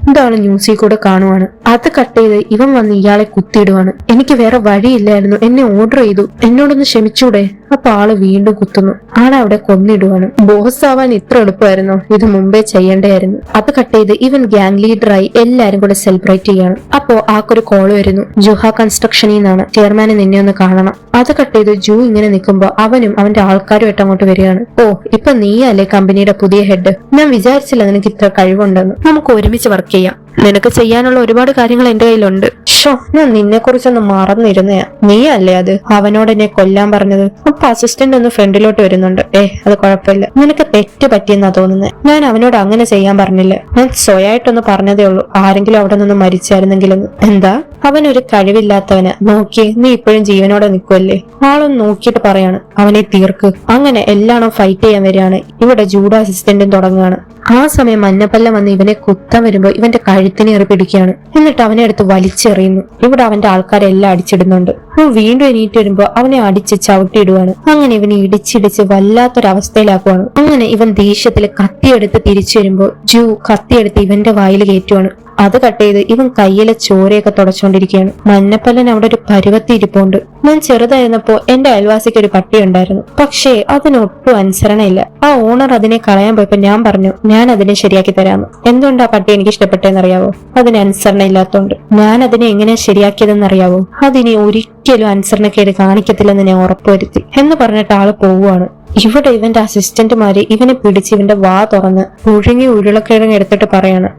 ഇതാണ് ന്യൂസിൽ കൂടെ കാണുവാണ്. അത് കട്ട് ചെയ്ത് ഇവൻ വന്ന് ഇയാളെ കുത്തിയിടുവാണ്. എനിക്ക് വേറെ വഴിയില്ലായിരുന്നു, എന്നെ ഓർഡർ ചെയ്തു, എന്നോടൊന്ന് ക്ഷമിച്ചൂടെ? അപ്പൊ ആള് വീണ്ടും കുത്തുന്നു. ആളെ അവിടെ കൊന്നിടുവാണ്. ബോസ് ആവാൻ ഇത്ര എളുപ്പമായിരുന്നോ? ഇത് മുമ്പേ ചെയ്യേണ്ടായിരുന്നു. അത് കട്ട് ചെയ്ത് ഇവൻ ഗ്യാങ് ലീഡറായി എല്ലാരും കൂടെ സെലിബ്രേറ്റ് ചെയ്യാണ്. അപ്പോ ആക്കൊരു കോള് വരുന്നു. ജുഹ കൺസ്ട്രക്ഷനിൽ നിന്നാണ്. ചെയർമാനെ നിന്നെ ഒന്ന് കാണണം. അത് കട്ട് ചെയ്ത് ജൂ ഇങ്ങനെ നിൽക്കുമ്പോ അവനും അവന്റെ ആൾക്കാരുമായിട്ട് അങ്ങോട്ട് വരികയാണ്. ഓ, ഇപ്പൊ നീയല്ലേ കമ്പനിയുടെ പുതിയ ഹെഡ്? ഞാൻ വിചാരിച്ചില്ല നിനക്ക് ഇത്ര കഴിവുണ്ടെന്ന്. നമുക്ക് ഒരുമിച്ച് വർക്ക് ചെയ്യാം. നിനക്ക് ചെയ്യാനുള്ള ഒരുപാട് കാര്യങ്ങൾ എന്റെ കയ്യിലുണ്ട്. ഷോ, ഞാൻ നിന്നെ കുറിച്ചൊന്ന് മറന്നിരുന്നയാ. നീ അല്ലേ അത് അവനോട് എന്നെ കൊല്ലാൻ പറഞ്ഞത്? അപ്പൊ അസിസ്റ്റന്റ് ഒന്ന് ഫ്രണ്ടിലോട്ട് വരുന്നുണ്ട്. അത് കുഴപ്പമില്ല, നിനക്ക് തെറ്റ് പറ്റിയെന്നാ തോന്നുന്നത്. ഞാൻ അവനോട് അങ്ങനെ ചെയ്യാൻ പറഞ്ഞില്ല, ഞാൻ സ്വയമായിട്ടൊന്ന് പറഞ്ഞതേ ഉള്ളൂ. ആരെങ്കിലും അവിടെ നിന്ന് മരിച്ചായിരുന്നെങ്കിലെന്ന്. എന്താ? അവനൊരു കഴിവില്ലാത്തവന് നോക്കി നീ ഇപ്പോഴും ജീവനോടെ നിൽക്കുമല്ലേ? ആളൊന്ന് നോക്കിയിട്ട് പറയാണ്, അവനെ തീർക്ക്. അങ്ങനെ എല്ലാണോ ഫൈറ്റ് ചെയ്യാൻ വരികയാണ്. ഇവിടെ ജൂഡ അസിസ്റ്റന്റും തുടങ്ങുകയാണ്. ആ സമയം മഞ്ഞപ്പല്ല വന്ന് ഇവനെ കുത്താൻ വരുമ്പോ ഇവന്റെ കഴുത്തിനെ എറി പിടിക്കുകയാണ്. എന്നിട്ട് അവനെ അടുത്ത് വലിച്ചെറിയുന്നു. ഇവിടെ അവന്റെ ആൾക്കാരെല്ലാം അടിച്ചിടുന്നുണ്ട്. അവൻ വീണ്ടും എണീറ്റ് വരുമ്പോ അവനെ അടിച്ച് ചവിട്ടിയിടുവാണ്. അങ്ങനെ ഇവനെ ഇടിച്ചിടിച്ച് വല്ലാത്തൊരവസ്ഥയിലാക്കുവാണ്. അങ്ങനെ ഇവൻ ദേഷ്യത്തില് കത്തിയെടുത്ത് തിരിച്ചു വരുമ്പോ ജൂ കത്തിയെടുത്ത് ഇവന്റെ വായിൽ കയറ്റുവാണ്. അത് കട്ട് ചെയ്ത് ഇവൻ കയ്യിലെ ചോരയൊക്കെ തുടച്ചുകൊണ്ടിരിക്കുകയാണ്. മഞ്ഞപ്പല്ലൻ അവിടെ ഒരു പരുവത്തി ഇരിപ്പുണ്ട്. ഞാൻ ചെറുതായിരുന്നപ്പോ എന്റെ അയൽവാസിക്ക് ഒരു പട്ടി ഉണ്ടായിരുന്നു. പക്ഷേ അതിനൊട്ടും അനുസരണയില്ല. ആ ഓണർ അതിനെ കളയാൻ പോയപ്പോ ഞാൻ പറഞ്ഞു ഞാൻ അതിനെ ശരിയാക്കി തരാമെന്ന്. എന്തുകൊണ്ട് ആ പട്ടി എനിക്ക് ഇഷ്ടപ്പെട്ടെന്നറിയാവോ? അതിന് അനുസരണ ഇല്ലാത്തോണ്ട്. ഞാൻ അതിനെ എങ്ങനെ ശരിയാക്കിയതെന്നറിയാവോ? അതിനെ ഒരിക്കലും അനുസരണക്കേട് കാണിക്കത്തില്ലെന്ന് ഞാൻ ഉറപ്പുവരുത്തി എന്ന് പറഞ്ഞിട്ട് ആള് പോവുകയാണ്. ഇവിടെ ഇവന്റെ അസിസ്റ്റന്റുമാര് ഇവനെ പിടിച്ച് ഇവന്റെ വാ തുറന്ന് പുഴുങ്ങി ഉരുളക്കിഴങ്ങ് എടുത്തിട്ട് പറയാണ്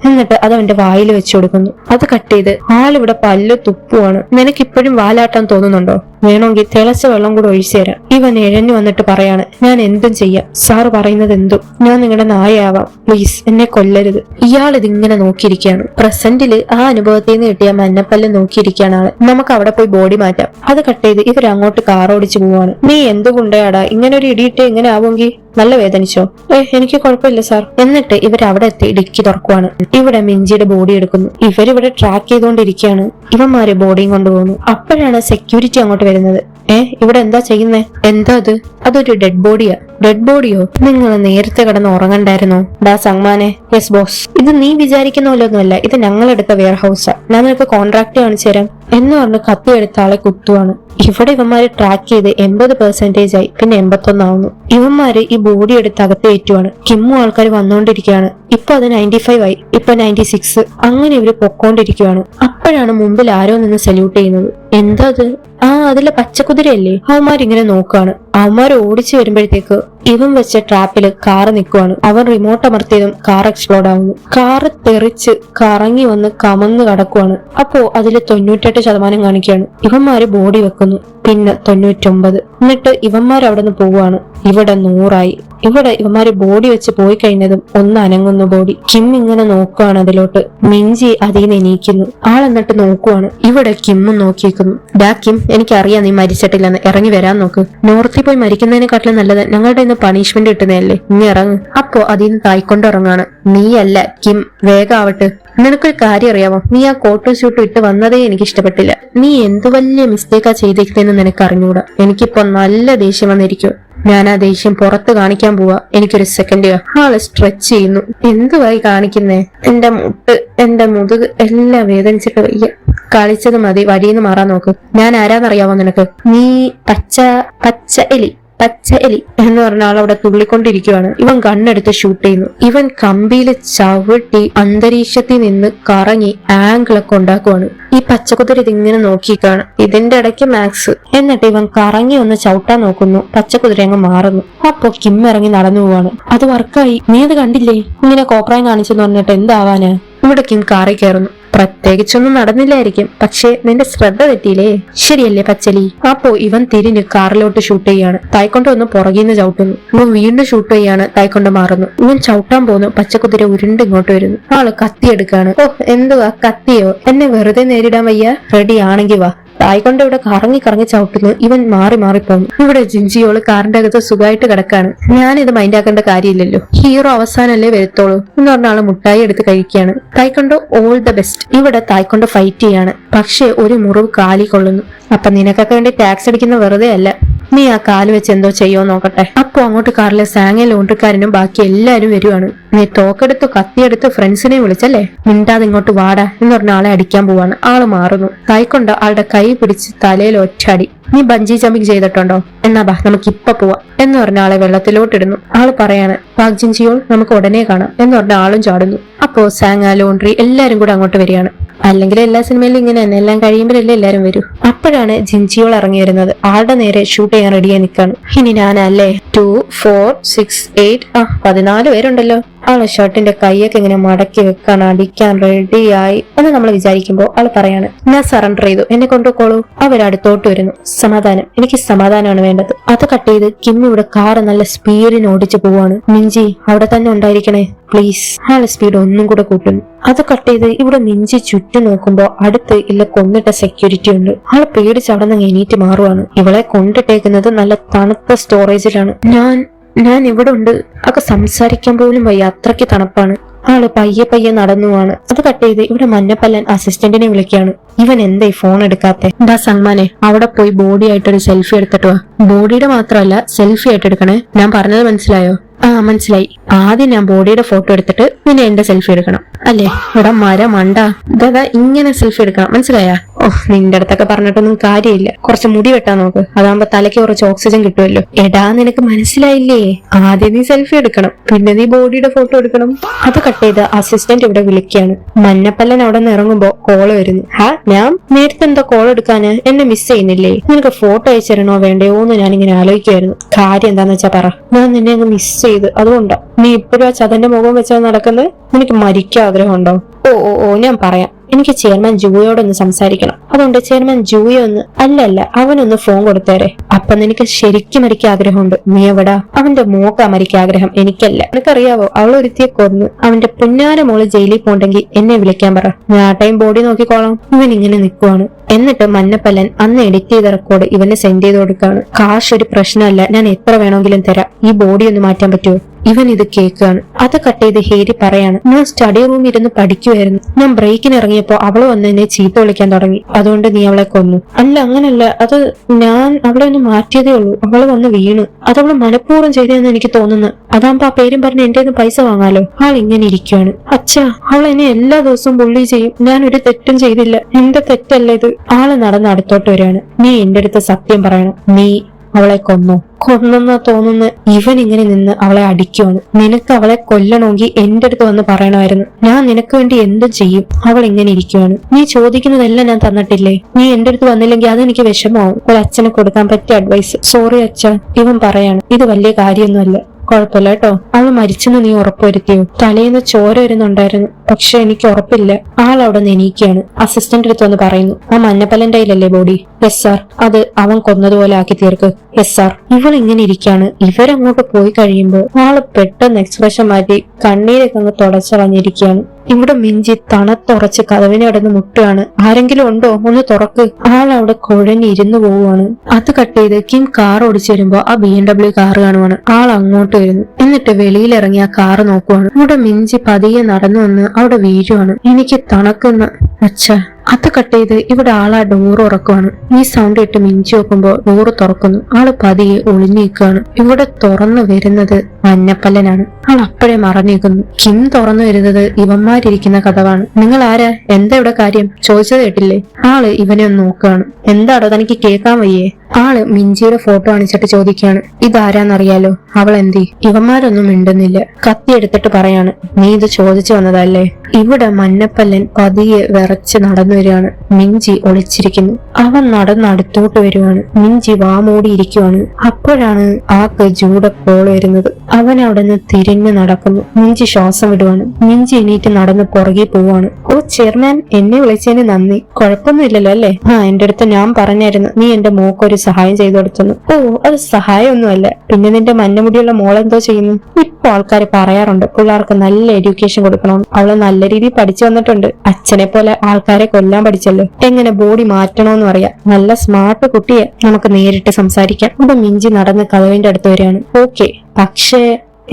എന്നിട്ട് അത് അവന്റെ വായിൽ വെച്ചു കൊടുക്കുന്നു. അത് കട്ട് ചെയ്ത് ആളിവിടെ പല്ല് തുപ്പുവാണ്. നിനക്കിപ്പോഴും വാലാട്ടാൻ തോന്നുന്നുണ്ടോ? വേണമെങ്കിൽ തിളച്ച വെള്ളം കൂടെ ഒഴിച്ചു തരാം. ഇവൻ എഴഞ്ഞു വന്നിട്ട് പറയാണ്, ഞാൻ എന്തും ചെയ്യാം, സാറ് പറയുന്നത് എന്തും. ഞാൻ നിങ്ങളുടെ നായയാവാം, പ്ലീസ് എന്നെ കൊല്ലരുത്. ഇയാൾ ഇതിങ്ങനെ നോക്കിയിരിക്കുകയാണ്. പ്രസന്റില് ആ അനുഭവത്തിൽ നിന്ന് കിട്ടിയ മഞ്ഞപ്പല്ല് നോക്കിയിരിക്കുകയാണ് ആള്. നമുക്ക് അവിടെ പോയി ബോഡി മാറ്റാം. അത് കട്ട് ചെയ്ത് ഇവരങ്ങോട്ട് കാർ ഓടിച്ചു പോവാണ്. നീ എന്തുകൊണ്ടാടാ ഇങ്ങനെ ഒരു ഇടിയിട്ട് എങ്ങനെ ആവുമെങ്കിൽ? നല്ല വേദനിച്ചോ? എനിക്ക് കുഴപ്പമില്ല സാർ. എന്നിട്ട് ഇവരവിടെ എത്തി ഡിക്കി തുറക്കുവാണ്. ഇവിടെ മിഞ്ചിയുടെ ബോഡി എടുക്കുന്നു. ഇവരിവിടെ ട്രാക്ക് ചെയ്തുകൊണ്ടിരിക്കുകയാണ്. ഇവന്മാര് ബോഡിയും കൊണ്ടുപോകുന്നു. അപ്പോഴാണ് സെക്യൂരിറ്റി അങ്ങോട്ട് വരുന്നത്. ഇവിടെ എന്താ ചെയ്യുന്നേ? എന്താ അത്? അതൊരു ഡെഡ് ബോഡിയാ. ഡെഡ് ബോഡിയോ? നിങ്ങൾ നേരത്തെ കിടന്ന് ഉറങ്ങണ്ടായിരുന്നോ? ഡാ സങ്മാനെ. Yes boss. ഇത് നീ വിചാരിക്കുന്ന പോലൊന്നുമല്ല, ഇത് ഞങ്ങളെടുത്ത വെയർ ഹൗസാ. ഞാൻ നിനക്ക് കോൺട്രാക്ട് കാണിച്ചു തരാം എന്ന് പറഞ്ഞ് കത്തി എടുത്ത ആളെ കുത്തുവാണ്. ഇവിടെ ഇവന്മാര് ട്രാക്ക് ചെയ്ത് 80% ആയി, പിന്നെ 81 ആവുന്നു. ഇവന്മാര് ഈ ബോഡി എടുത്ത് അകത്ത് കയറ്റുവാണ്. കിമ്മു ആൾക്കാർ വന്നുകൊണ്ടിരിക്കുകയാണ്. ഇപ്പൊ അത് 95 ആയി, ഇപ്പൊ 96. അങ്ങനെ ഇവര് പൊക്കോണ്ടിരിക്കുകയാണ്. അപ്പോഴാണ് മുമ്പിൽ ആരോ നിന്ന് സല്യൂട്ട് ചെയ്യുന്നത്. എന്താ അത്? അതിലെ പച്ചക്കുതിരയല്ലേ? അവന്മാരിങ്ങനെ നോക്കുകയാണ്. അവന്മാർ ഓടിച്ചു വരുമ്പോഴത്തേക്ക് ഇവൻ വെച്ച ട്രാപ്പില് കാറ് നിൽക്കുവാണ്. അവൻ റിമോട്ട് അമർത്തിയതും കാർ എക്സ്പ്ലോഡ് ആവുന്നു. കാറ് തെറിച്ച് കറങ്ങി വന്ന് കമന്ന് കടക്കുവാണ്. അപ്പോ അതില് 98% കാണിക്കുകയാണ്. ഇവന്മാര് ബോഡി വെക്കുന്നു. പിന്നെ 99. എന്നിട്ട് ഇവന്മാർ അവിടെ നിന്ന് പോവുകയാണ്. ഇവിടെ 100 ആയി. ഇവിടെ ഇവന്മാര് ബോഡി വെച്ച് പോയി കഴിഞ്ഞതും ഒന്ന് അനങ്ങുന്നു ബോഡി. കിം ഇങ്ങനെ നോക്കുവാണ് അതിലോട്ട്. മിഞ്ചി അതിൽ എണീക്കുന്നു. ആളെന്നിട്ട് നോക്കുവാണ്. ഇവിടെ കിമ്മും നോക്കിയിരിക്കുന്നു. ഡാ കിം, എനിക്കറിയാം നീ മരിച്ചിട്ടില്ലെന്ന്. ഇറങ്ങി വരാൻ നോക്ക്. നോർത്തിൽ പോയി മരിക്കുന്നതിനെക്കാട്ടിലും നല്ലത് ഞങ്ങളുടെ ഇന്ന് പണിഷ്മെന്റ് കിട്ടുന്നതല്ലേ. നീ ഇറങ്ങ്. അപ്പോ അതിൽ നിന്ന് തായ്ക്കൊണ്ട് ഇറങ്ങാണ്. നീയല്ല കിം, വേഗം ആവട്ടെ. നിനക്കൊരു കാര്യം അറിയാമോ? നീ ആ കോട്ടും സ്യൂട്ടും ഇട്ട് വന്നതേ എനിക്ക് ഇഷ്ടപ്പെട്ടില്ല. നീ എന്ത് വലിയ മിസ്റ്റേക്കാ ചെയ്തിരിക്കുന്നതെന്ന് നിനക്ക് അറിഞ്ഞൂടാ. എനിക്കിപ്പോ നല്ല ദേഷ്യം വന്നിരിക്കും. ഞാൻ ആ ദേഷ്യം പുറത്ത് കാണിക്കാൻ പോവാ. എനിക്കൊരു സെക്കൻഡ്. ആള് സ്ട്രെച്ച് ചെയ്യുന്നു. എന്തുവായി കാണിക്കുന്നേ? എന്റെ മുട്ട്, എന്റെ മുതുക് എല്ലാം വേദനിച്ചിട്ട് വയ്യ. കളിച്ചത് മതി, വഴിന്ന് മാറാൻ നോക്ക്. ഞാൻ ആരാന്നറിയാമോ നിനക്ക്? നീ പച്ച എലി എന്ന് പറഞ്ഞ ആളവിടെ തുള്ളിക്കൊണ്ടിരിക്കുകയാണ്. ഇവൻ ഗണ്ണെടുത്ത് ഷൂട്ട് ചെയ്യുന്നു. ഇവൻ കമ്പിയില് ചവിട്ടി അന്തരീക്ഷത്തിൽ നിന്ന് കറങ്ങി ആംഗിളൊക്കെ ഉണ്ടാക്കുവാണ്. ഈ പച്ചക്കുതിര ഇതിങ്ങനെ നോക്കിക്കാണ്. ഇതിന്റെ ഇടയ്ക്ക് മാക്സ്. എന്നിട്ട് ഇവൻ കറങ്ങി ഒന്ന് ചവിട്ടാൻ നോക്കുന്നു. പച്ചക്കുതിര അങ്ങ് മാറുന്നു. അപ്പൊ കിം ഇറങ്ങി നടന്നു പോവാണ്. അത് വർക്കായി. നീ അത് കണ്ടില്ലേ? ഇങ്ങനെ കോപ്രായം കാണിച്ചെന്ന് പറഞ്ഞിട്ട് എന്താവാന്? ഇവിടെ കിം കാറി കയറുന്നു. പ്രത്യേകിച്ചൊന്നും നടന്നില്ലായിരിക്കും, പക്ഷേ നിന്റെ ശ്രദ്ധ തെറ്റിയില്ലേ? ശരിയല്ലേ പച്ചലി? അപ്പോ ഇവൻ തിരിഞ്ഞ് കാറിലോട്ട് ഷൂട്ട് ചെയ്യാണ്. തായ്ക്കൊണ്ട് ഒന്ന് പുറകിന്ന് ചവിട്ടുന്നു. ഇവൻ വീണ്ടും ഷൂട്ട് ചെയ്യാണ്. തായ്ക്കൊണ്ട് മാറുന്നു. ഇവൻ ചവിട്ടാൻ പോകുന്നു. പച്ചക്കുതിര ഉരുണ്ട് ഇങ്ങോട്ട് വരുന്നു. ആള് കത്തിയെടുക്കാണ്. എന്തുവാ കത്തിയോ? എന്നെ വെറുതെ നേരിടാൻ വയ്യ? റെഡി ആണെങ്കി വാ. തായ്ക്കൊണ്ട് ഇവിടെ കറങ്ങി ചവിട്ടുന്നു. ഇവൻ മാറി പോകുന്നു. ഇവിടെ ജിഞ്ചിയോള് കാറിന്റെ അകത്ത് സുഖമായിട്ട് കിടക്കാണ്. ഞാനിത് മൈൻഡാക്കേണ്ട കാര്യമില്ലല്ലോ. ഹീറോ അവസാനല്ലേ വരത്തോളൂ എന്ന് പറഞ്ഞ ആള് മുട്ടായി എടുത്ത് കഴിക്കുകയാണ്. തായ്ക്കൊണ്ട് ഓൾ ദ ബെസ്റ്റ്. ഇവിടെ തായ്ക്കൊണ്ട് ഫൈറ്റ് ചെയ്യാണ്. പക്ഷെ ഒരു മുറിവ് കാലി കൊള്ളുന്നു. അപ്പൊ നിനക്കൊക്കെ വേണ്ടി ടാക്സ് അടിക്കുന്ന വെറുതെ അല്ല. നീ ആ കാല് വെച്ച് എന്തോ ചെയ്യോ നോക്കട്ടെ. അപ്പൊ അങ്ങോട്ട് കാറിലെ സാങ്ങ ലോണ്ടറിക്കാരനും ബാക്കി എല്ലാരും വരുവാണ്. നീ തോക്കെടുത്ത് കത്തിയെടുത്ത് ഫ്രണ്ട്സിനെ വിളിച്ചല്ലേ, മിണ്ടാതെ ഇങ്ങോട്ട് വാടാ എന്ന് പറഞ്ഞ ആളെ അടിക്കാൻ പോവാണ്. ആള് മാറുന്നു. കൈക്കൊണ്ട് ആളുടെ കൈ പിടിച്ച് തലയിൽ ഒറ്റടി. നീ ബഞ്ചി ജമ്പിങ് ചെയ്തിട്ടുണ്ടോ? എന്നാ ബാ നമുക്ക് ഇപ്പൊ പോവാം എന്ന് പറഞ്ഞ ആളെ വെള്ളത്തിലോട്ടിടുന്നു. ആള് പറയാണ് വാഗ്ജിൻ ജിയോൾ നമുക്ക് ഉടനെ കാണാം എന്ന് പറഞ്ഞ ആളും ചാടുന്നു. അപ്പോ സാങ്ങ ലോണ്ടറി എല്ലാരും കൂടെ അങ്ങോട്ട് വരികയാണ്. അല്ലെങ്കിൽ എല്ലാ സിനിമയിലും ഇങ്ങനെ തന്നെ, എല്ലാം കഴിയുമ്പോഴല്ലേ എല്ലാരും വരൂ. അപ്പോഴാണ് ജിൻജിയോൾ ഇറങ്ങി വരുന്നത്. ആളുടെ നേരെ ഷൂട്ട് ചെയ്യാൻ റെഡിയായി നിൽക്കാണ്. ഇനി ഞാനല്ലേ 2 4 6 8 14 പേരുണ്ടല്ലോ. ആള് ഷർട്ടിന്റെ കൈയൊക്കെ ഇങ്ങനെ മടക്കി വെക്കാൻ അടിക്കാൻ റെഡിയായി എന്ന് നമ്മൾ വിചാരിക്കുമ്പോ ആള് പറയാണ് ഞാൻ സറണ്ടർ ചെയ്തു, എന്നെ കൊണ്ടുപോക്കോളൂ. അവരടുത്തോട്ട് വരുന്നു. സമാധാനം, എനിക്ക് സമാധാനമാണ് വേണ്ടത്. അത് കട്ട് ചെയ്ത് കിം ഇവിടെ കാറ് നല്ല സ്പീഡിന് ഓടിച്ചു പോവാണ്. മിഞ്ചി അവിടെ തന്നെ ഉണ്ടായിരിക്കണേ പ്ലീസ്. ആള് സ്പീഡ് ഒന്നും കൂടെ കൂട്ടുന്നു. അത് കട്ട് ചെയ്ത് ഇവിടെ മിഞ്ചി ചുറ്റും നോക്കുമ്പോ അടുത്ത് ഇല്ല കൊന്നിട്ട സെക്യൂരിറ്റി ഉണ്ട്. ആള് പേടിച്ച് അവിടെ നിന്ന് എണീറ്റ് മാറുവാണ്. ഇവളെ കൊണ്ടിട്ടേക്കുന്നത് നല്ല തണുത്ത സ്റ്റോറേജിലാണ്. ഞാൻ ഇവിടെ ഉണ്ട്. ഒക്കെ സംസാരിക്കാൻ പോലും വയ്യ, അത്രയ്ക്ക് തണുപ്പാണ്. ആള് പയ്യെ പയ്യെ നടന്നുവാണ്. അത് കട്ട് ചെയ്ത് ഇവിടെ മഞ്ഞപ്പല്ലൻ അസിസ്റ്റന്റിനെ വിളിക്കുകയാണ്. ഇവൻ എന്തായി ഫോൺ എടുക്കാത്തെ? എന്താ സൽമാനെ, അവിടെ പോയി ബോഡി ആയിട്ടൊരു സെൽഫി എടുത്തിട്ട് വാ. ബോഡിയുടെ മാത്രമല്ല സെൽഫി ആയിട്ട് എടുക്കണേ. ഞാൻ പറഞ്ഞത് മനസ്സിലായോ? മനസ്സിലായി. ആദ്യം ഞാൻ ബോഡിയുടെ ഫോട്ടോ എടുത്തിട്ട് പിന്നെ എന്റെ സെൽഫി എടുക്കണം അല്ലേ? ഇവിടെ മണ്ട ദാ ഇങ്ങനെ സെൽഫി എടുക്കണം, മനസ്സിലായാ? നിന്റെ അടുത്തൊക്കെ പറഞ്ഞിട്ടൊന്നും കാര്യമില്ല. കുറച്ച് മുടി വെട്ടാൻ നോക്ക്, അതാകുമ്പോ തലയ്ക്ക് കുറച്ച് ഓക്സിജൻ കിട്ടുമല്ലോ. എടാ നിനക്ക് മനസ്സിലായില്ലേ? ആദ്യം നീ സെൽഫി എടുക്കണം, പിന്നെ നീ ബോഡിയുടെ ഫോട്ടോ എടുക്കണം. അത് കട്ട് ചെയ്ത് അസിസ്റ്റന്റ് ഇവിടെ വിളിക്കുകയാണ്. മഞ്ഞപ്പല്ലൻ അവിടെ നിന്ന് ഇറങ്ങുമ്പോ കോള് വരുന്നു. ഞാൻ നേരത്തെ എന്താ കോൾ എടുക്കാന്? എന്നെ മിസ് ചെയ്യുന്നില്ലേ? നിനക്ക് ഫോട്ടോ അയച്ചിരണോ വേണ്ടയോ എന്ന് ഞാനിങ്ങനെ ആലോചിക്കുമായിരുന്നു. കാര്യം എന്താന്ന് വെച്ചാ പറ. ഞാൻ നിന്നെ അങ്ങ് മിസ് ചെയ്ത്, അതുകൊണ്ടാ. നീ ഇപ്പോഴും ആ ചതന്റെ മുഖം വെച്ചാൽ നടക്കുന്നത്? നിനക്ക് മരിക്കാൻ ആഗ്രഹമുണ്ടോ? ഓ ഞാൻ പറയാം. എനിക്ക് ചെയർമാൻ ജൂയോടൊന്ന് സംസാരിക്കണം. അതുകൊണ്ട് ചെയർമാൻ ജൂയോ ഒന്ന് അല്ല അവനൊന്ന് ഫോൺ കൊടുത്തേരെ. അപ്പൊ നിനക്ക് ശരിക്കും മരിക്കാൻ ആഗ്രഹമുണ്ട്. നീ എവിടാ? അവന്റെ മോക്കാ മരിക്കാൻ ആഗ്രഹം, എനിക്കല്ല. നിനക്കറിയാവോ, അവൾ ഒരുത്തിയെ കൊന്ന്. അവന്റെ പുന്നാര മോള് ജയിലിൽ പോണ്ടെങ്കിൽ എന്നെ വിളിക്കാൻ പറ. ഞാൻ ആ ടൈം ബോഡി നോക്കിക്കോളാം. ഇവൻ ഇങ്ങനെ നിൽക്കുവാണ്. എന്നിട്ട് മഞ്ഞപ്പല്ലൻ അന്ന് എഡിറ്റ് ചെയ്ത റെക്കോർഡ് ഇവന് സെൻഡ് ചെയ്ത് കൊടുക്കാണ്. കാശ് ഒരു പ്രശ്നമല്ല, ഞാൻ എത്ര വേണമെങ്കിലും തരാം. ഈ ബോഡി ഒന്ന് മാറ്റാൻ പറ്റുമോ? ഇവൻ ഇത് കേൾക്കുകയാണ്. അത് കട്ട് ചെയ്ത് ഹേരി പറയാണ് ഞാൻ സ്റ്റഡി റൂമിൽ ഇരുന്ന് പഠിക്കുമായിരുന്നു. ഞാൻ ബ്രേക്കിന് ഇറങ്ങിയപ്പോ അവള് വന്ന് എന്നെ ചീത്ത വിളിക്കാൻ തുടങ്ങി. അതുകൊണ്ട് നീ അവളെ കൊന്നു? അല്ല, അങ്ങനല്ല. അത് ഞാൻ അവളെ ഒന്ന് മാറ്റിയതേ ഉള്ളൂ. അവള് വന്ന് വീണു. അതവള് മനഃപൂർവ്വം ചെയ്തതെന്ന് എനിക്ക് തോന്നുന്നു. അതാകുമ്പോ ആ പേരും പറഞ്ഞ് എന്റെ പൈസ വാങ്ങാലോ. ആൾ ഇങ്ങനെ ഇരിക്കുകയാണ്. അച്ഛാ, അവൾ എന്നെ എല്ലാ ദിവസവും ബുള്ളി ചെയ്യും. ഞാൻ ഒരു തെറ്റും ചെയ്തില്ല. എന്റെ തെറ്റല്ല ഇത്. ആള് നടന്ന് അടുത്തോട്ട് വരികയാണ്. നീ എന്റെ അടുത്ത് സത്യം പറയണം. നീ അവളെ കൊന്നെന്നാ തോന്നുന്ന. ഇവൻ ഇങ്ങനെ നിന്ന് അവളെ അടിക്കുവാണ്. നിനക്ക് അവളെ കൊല്ലണമെങ്കിൽ എന്റെ അടുത്ത് വന്ന് പറയണമായിരുന്നു. ഞാൻ നിനക്ക് വേണ്ടി എന്തും ചെയ്യും. അവൾ ഇങ്ങനെ ഇരിക്കുവാണ്. നീ ചോദിക്കുന്നതെല്ലാം ഞാൻ തന്നിട്ടില്ലേ? നീ എന്റെ അടുത്ത് വന്നില്ലെങ്കിൽ അതെനിക്ക് വിഷമമാവും. ഒരു അച്ഛന് കൊടുക്കാൻ പറ്റിയ അഡ്വൈസ്. സോറി അച്ഛ. ഇവൻ പറയാണ് ഇത് വലിയ കാര്യമൊന്നുമല്ല. കുഴപ്പമില്ല കേട്ടോ. അവള് മരിച്ചെന്ന് നീ ഉറപ്പുവരുത്തിയോ? തലേന്ന് ചോര വരുന്നുണ്ടായിരുന്നു, പക്ഷെ എനിക്ക് ഉറപ്പില്ല. ആളവിടെ നിന്ന് എണീക്കുകയാണ്. അസിസ്റ്റന്റ് അടുത്ത് വന്ന് പറയുന്നു ആ മഞ്ഞപ്പല്ലന്റെ കയ്യിലല്ലേ ബോഡി? Yes sir. അത് അവൻ കൊന്നതുപോലെ ആക്കി തീർക്ക്. Yes sir. ഇവൾ ഇങ്ങനെ ഇരിക്കുകയാണ്. ഇവരങ്ങോട്ട് പോയി കഴിയുമ്പോൾ ആള് പെട്ടെന്ന് എക്സ്പ്രഷൻ മാറ്റി കണ്ണീരൊക്കെ അങ്ങ് തുടച്ചളഞ്ഞിരിക്കുകയാണ്. ഇവിടെ മിഞ്ചി തണുത്തുറച്ച് കതവിനെ അടന്ന് മുട്ടുകയാണ്. ആരെങ്കിലും ഉണ്ടോ? ഒന്ന് തുറക്ക്. ആളവിടെ കുഴഞ്ഞിരുന്നു പോവുകയാണ്. അത് കട്ട് ചെയ്ത് കിം കാർ ഓടിച്ചു വരുമ്പോ ആ BMW കാർ കാണുവാണ്. ആൾ അങ്ങോട്ട് വരുന്നു. എന്നിട്ട് വെളിയിലിറങ്ങി ആ കാറ് നോക്കുവാണ്. ഇവിടെ മിഞ്ചി പതിയെ നടന്നു വന്ന് അവിടെ വീഴുവാണ്. എനിക്ക് തണുക്കുന്ന അച്ഛാ. അത് കട്ട് ചെയ്ത് ഇവിടെ ആളാ ഡോറ് ഉറക്കുവാണ്. ഈ സൗണ്ട് ഇട്ട് മിഞ്ചി നോക്കുമ്പോ ഡോറ് തുറക്കുന്നു. ആള് പതിയെ ഒളിഞ്ഞിരിക്കുകയാണ്. ഇവിടെ തുറന്നു വരുന്നത് മഞ്ഞപ്പല്ലനാണ്. ആൾ അപ്പോഴേ മറഞ്ഞിരിക്കുന്നു. കിം തുറന്നു വരുന്നത് ഇവന്മാരിയ്ക്കുന്ന കഥവാണ്. നിങ്ങൾ ആരാ? എന്താ ഇവിടെ കാര്യം? ചോദിച്ചത് കേട്ടില്ലേ? ആള് ഇവനെ ഒന്ന് നോക്കുകയാണ്. എന്താടോ തനിക്ക് കേൾക്കാൻ വയ്യേ? ആള് മിഞ്ചിയുടെ ഫോട്ടോ കാണിച്ചിട്ട് ചോദിക്കുകയാണ് ഇതാരാന്നറിയാലോ? അവൾ എന്തി? ഇവന്മാരൊന്നും മിണ്ടുന്നില്ല. കത്തി എടുത്തിട്ട് പറയാണ് നീ ഇത് ചോദിച്ചു വന്നതല്ലേ? ഇവിടെ മഞ്ഞപ്പല്ലൻ പതിയെ വിറച്ച് നടന്നു വരികയാണ്. മിഞ്ചി ഒളിച്ചിരിക്കുന്നു. അവൻ നടന്ന് അടുത്തോട്ട് വരുവാണ്. മിഞ്ചി വാമൂടിയിരിക്കുവാണ്. അപ്പോഴാണ് ആ ജൂടെ കോൾ വരുന്നത്. അവൻ അവിടെ നിന്ന് തിരിഞ്ഞു നടക്കുന്നു. മിഞ്ചി ശ്വാസം വിടുവാണ്. മിഞ്ചി എണീറ്റ് നടന്ന് പുറകെ പോവാണ്. ഓ ചെയർമാൻ, എന്നെ വിളിച്ചതിന് നന്ദി. കുഴപ്പമൊന്നുമില്ലല്ലോ അല്ലേ? എന്റെ അടുത്ത് ഞാൻ പറഞ്ഞായിരുന്നു നീ എന്റെ മോക്കൊരു സഹായം ചെയ്തു കൊടുത്തു. ഓ അത് സഹായമൊന്നുമല്ല. പിന്നെ നിന്റെ മഞ്ഞമുടിയുള്ള മോളെന്തോ ചെയ്യുന്നു? ഇപ്പൊ ആൾക്കാര് പറയാറുണ്ട് പിള്ളേർക്ക് നല്ല എഡ്യൂക്കേഷൻ കൊടുക്കണം. അവള് നല്ല രീതിയിൽ പഠിച്ചു വന്നിട്ടുണ്ട്. അച്ഛനെ പോലെ ആൾക്കാരെ കൊല്ലാൻ പഠിച്ചല്ലോ. എങ്ങനെ ബോഡി മാറ്റണോന്നും അറിയാം. നല്ല സ്മാർട്ട് കുട്ടിയെ. നമുക്ക് നേരിട്ട് സംസാരിക്കാം. ഇവിടെ മിഞ്ചി നടന്ന് കഥവിന്റെ അടുത്ത് വരികയാണ്. ഓക്കെ, പക്ഷേ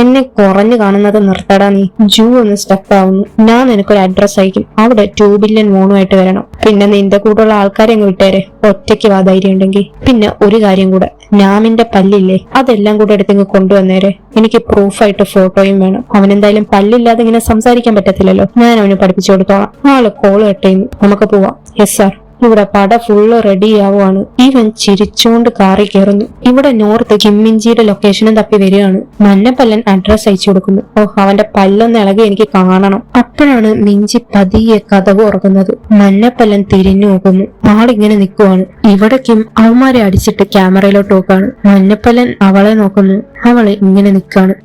എന്നെ കുറഞ്ഞു കാണുന്നത് നിർത്തടാ നീ. ജൂ ഒന്ന് സ്റ്റക്ക് ആവുന്നു. ഞാൻ നിനക്കൊരു അഡ്രസ് അയക്കും. അവിടെ 2 ബില്യൺ മോണുമായിട്ട് വരണം. പിന്നെ നിന്റെ കൂടെയുള്ള ആൾക്കാരെ അങ്ങ് വിട്ടേരെ. ഒറ്റയ്ക്ക് വാ ധൈര്യം ഉണ്ടെങ്കിൽ. പിന്നെ ഒരു കാര്യം കൂടെ, ഞാമിന്റെ പല്ലില്ലേ, അതെല്ലാം കൂടെ എടുത്തിങ്ങ് കൊണ്ടുവന്നേരെ. എനിക്ക് പ്രൂഫായിട്ട് ഫോട്ടോയും വേണം. അവനെന്തായാലും പല്ലില്ലാതെ ഇങ്ങനെ സംസാരിക്കാൻ പറ്റത്തില്ലല്ലോ. ഞാൻ അവന് പഠിപ്പിച്ചു കൊടുത്തോളാം. ആള് കോള് കെട്ടുന്നു. നമുക്ക് പോവാം. Yes sir. ഇവിടെ പട ഫുള്ള് റെഡി ആവുകയാണ്. ഇവൻ ചിരിച്ചുകൊണ്ട് കാറിൽ കയറുന്നു. ഇവിടെ നോർത്ത് കിമ്മിഞ്ചിയുടെ ലൊക്കേഷനും തപ്പി വരികയാണ്. മഞ്ഞപ്പല്ലൻ അഡ്രസ് അയച്ചു കൊടുക്കുന്നു. അവന്റെ പല്ലൊന്ന് ഇളകി എനിക്ക് കാണണം. അപ്പോഴാണ് മിഞ്ചി പതിയെ കഥവ് ഉറങ്ങുന്നത്. മഞ്ഞപ്പല്ലൻ തിരിഞ്ഞു നോക്കുന്നു. ആളിങ്ങനെ നിൽക്കുവാണ്. ഇവിടെ കിം അവന്മാരെ അടിച്ചിട്ട് ക്യാമറയിലോട്ട് നോക്കാണ്. മഞ്ഞപ്പല്ലൻ അവളെ നോക്കുന്നു. അവള് ഇങ്ങനെ നിൽക്കാണ്.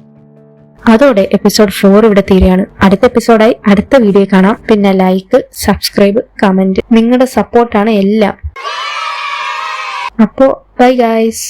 അതോടെ എപ്പിസോഡ് 4 ഇവിടെ തീരെയാണ്. അടുത്ത എപ്പിസോഡായി അടുത്ത വീഡിയോ കാണാം. പിന്നെ ലൈക്ക്, സബ്സ്ക്രൈബ്, കമന്റ്, നിങ്ങളുടെ സപ്പോർട്ടാണ് എല്ലാം. അപ്പോ ബൈ ഗൈസ്.